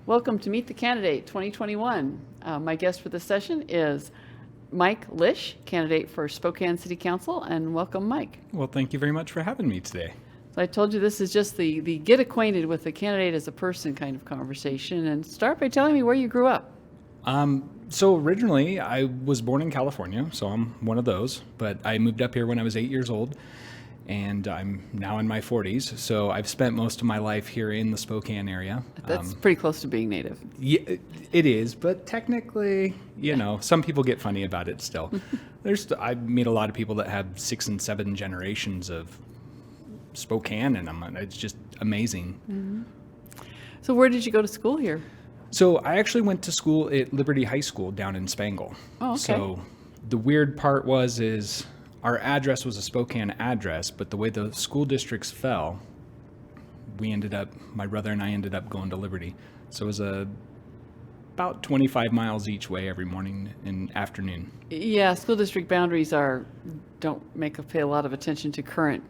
Welcome to Meet the Candidate 2021. My guest for this session is Mike Lish, candidate for Spokane City Council, and welcome, Mike. Well, thank you very much for having me today. So I told you this is just the get acquainted with the candidate as a person kind of conversation, and start by telling me where you grew up. So originally, I was born in California, so I'm one of those, but I moved up here when I was 8 years old, and I'm now in my 40s, so I've spent most of my life here in the Spokane area. That's pretty close to being native. Yeah, it is, but technically, some people get funny about it still. I meet a lot of people that have 6 and 7 generations of Spokane, and it's just amazing. Mm-hmm. So where did you go to school here? So I actually went to school at Liberty High School down in Spangle. Oh, okay. So the weird part is our address was a Spokane address, but the way the school districts fell, my brother and I ended up going to Liberty. So it was about 25 miles each way every morning and afternoon. Yeah, school district boundaries don't pay a lot of attention to current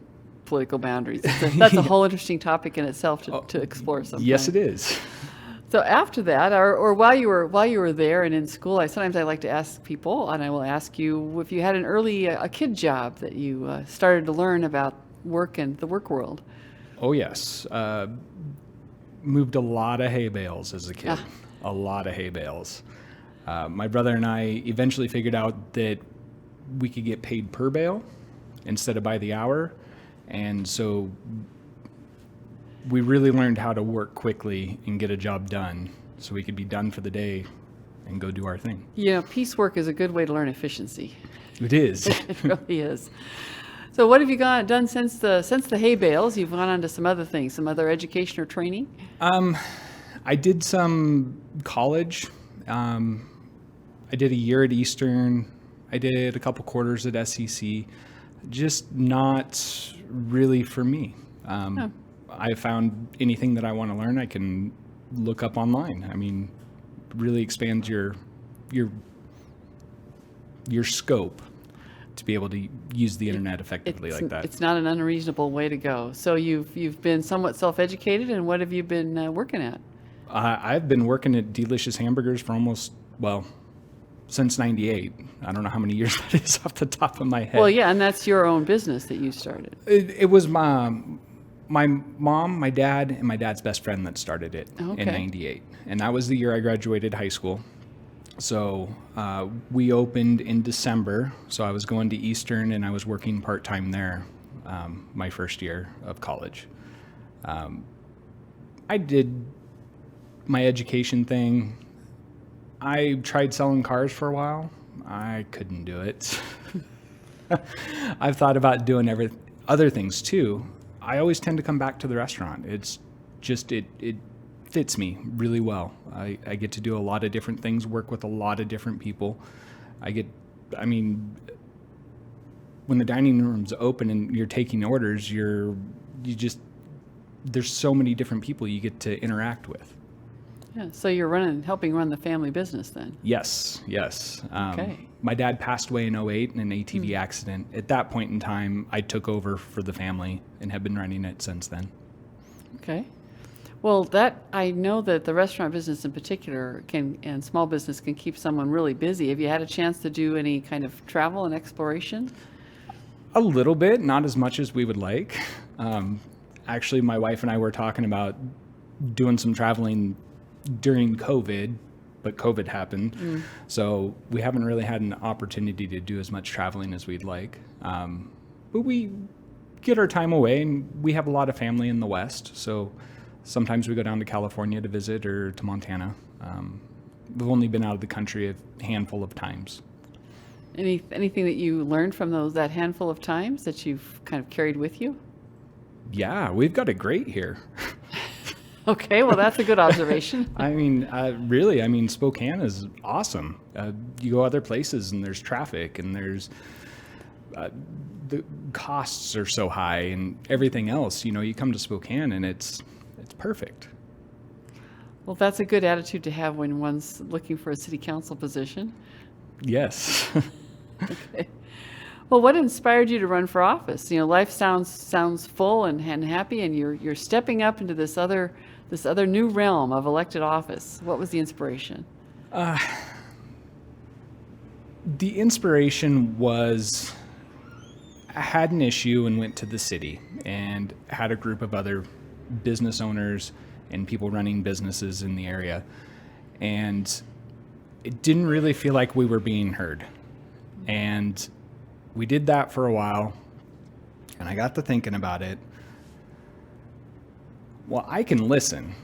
political boundaries. That's a whole interesting topic in itself to explore sometime. Yes, it is. So after that, or while you were there and in school, sometimes I like to ask people, and I will ask you if you had a kid job that you started to learn about work and the work world. Oh yes, moved a lot of hay bales as a kid. A lot of hay bales. My brother and I eventually figured out that we could get paid per bale instead of by the hour, and so we really learned how to work quickly and get a job done so we could be done for the day and go do our thing. Yeah, piecework is a good way to learn efficiency. It is. It really is. So what have you done since the hay bales? You've gone on to some other things, some other education or training? I did some college. I did a year at Eastern. I did a couple quarters at SEC. Just not really for me. I found anything that I want to learn, I can look up online. I mean, really expands your scope to be able to use the internet effectively like that. It's not an unreasonable way to go. So you've been somewhat self-educated, and what have you been working at? I've been working at Delicious Hamburgers for since '98. I don't know how many years that is off the top of my head. Well, yeah, and that's your own business that you started. It was my mom, my dad, and my dad's best friend that started it in '98. And that was the year I graduated high school. So we opened in December. So I was going to Eastern and I was working part-time there my first year of college. I did my education thing. I tried selling cars for a while. I couldn't do it. I've thought about doing other things too. I always tend to come back to the restaurant. It's just, it fits me really well. I get to do a lot of different things, work with a lot of different people. When the dining room's open and you're taking orders, there's so many different people you get to interact with. Yeah, so you're helping run the family business then? Yes. Okay. My dad passed away in '08 in an ATV accident. At that point in time, I took over for the family and have been running it since then. Okay. Well, I know that the restaurant business in particular and small business can keep someone really busy. Have you had a chance to do any kind of travel and exploration? A little bit, not as much as we would like. Actually, my wife and I were talking about doing some traveling during COVID, but COVID happened. So we haven't really had an opportunity to do as much traveling as we'd like. But we get our time away, and we have a lot of family in the West. So sometimes we go down to California to visit or to Montana. We've only been out of the country a handful of times. Anything that you learned from that handful of times that you've kind of carried with you? Yeah, we've got it great here. Okay, well, that's a good observation. Really, Spokane is awesome. You go other places and there's traffic and there's the costs are so high and everything else. You come to Spokane and it's perfect. Well, that's a good attitude to have when one's looking for a city council position. Yes. Okay. Well, what inspired you to run for office? Life sounds full and happy, and you're stepping up into this other this other new realm of elected office? What was the inspiration? The inspiration was I had an issue and went to the city and had a group of other business owners and people running businesses in the area. And it didn't really feel like we were being heard. And we did that for a while. And I got to thinking about it. Well, I can listen.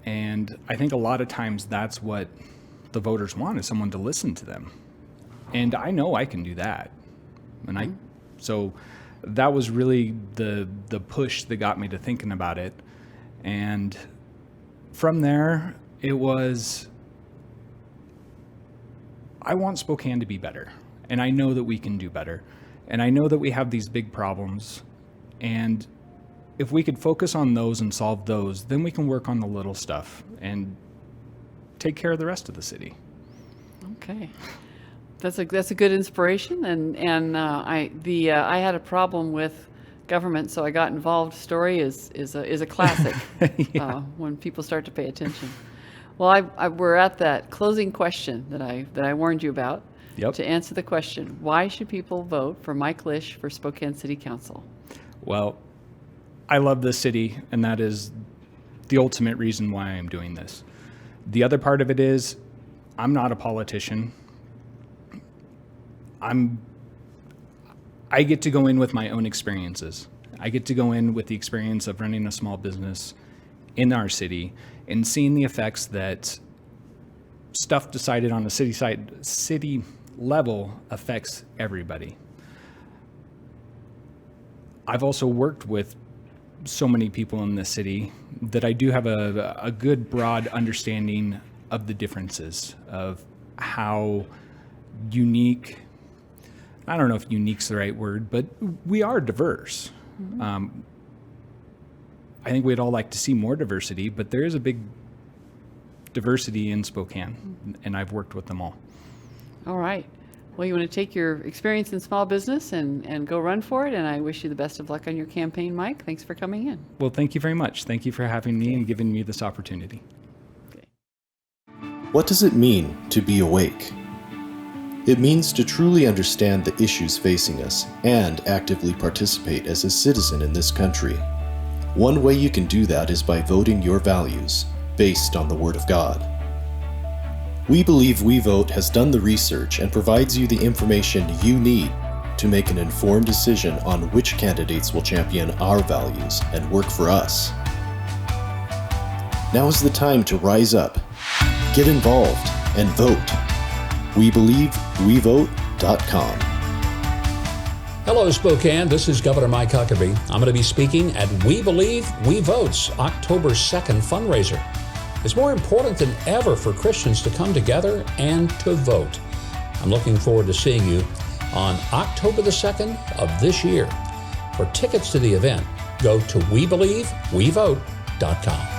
And I think a lot of times that's what the voters want, is someone to listen to them. And I know I can do that. And so that was really the push that got me to thinking about it. And from there, it was, I want Spokane to be better. And I know that we can do better. And I know that we have these big problems. And if we could focus on those and solve those, then we can work on the little stuff and take care of the rest of the city. Okay. That's a good inspiration, and I had a problem with government, so I got involved. Story is a classic. Yeah. When people start to pay attention. Well, we're at that closing question that I warned you about. Yep. To answer the question, why should people vote for Mike Lish for Spokane City Council? Well, I love this city, and that is the ultimate reason why I'm doing this. The other part of it is, I'm not a politician. I get to go in with my own experiences. I get to go in with the experience of running a small business in our city and seeing the effects that stuff decided on a city level affects everybody. I've also worked with so many people in the city that I do have a good broad understanding of the differences of how unique, I don't know if unique's the right word, but we are diverse. Mm-hmm. I think we'd all like to see more diversity, but there is a big diversity in Spokane, and I've worked with them all. All right. Well, you want to take your experience in small business and go run for it, and I wish you the best of luck on your campaign, Mike. Thanks for coming in. Well, thank you very much. Thank you for having me and giving me this opportunity. Okay. What does it mean to be awake? It means to truly understand the issues facing us and actively participate as a citizen in this country. One way you can do that is by voting your values based on the Word of God. We believe We Vote has done the research and provides you the information you need to make an informed decision on which candidates will champion our values and work for us. Now is the time to rise up, get involved, and vote. WeBelieveWeVote.com. Hello, Spokane. This is Governor Mike Huckabee. I'm going to be speaking at We Believe, We Vote's October 2nd fundraiser. It's more important than ever for Christians to come together and to vote. I'm looking forward to seeing you on October the 2nd of this year. For tickets to the event, go to WeBelieveWeVote.com.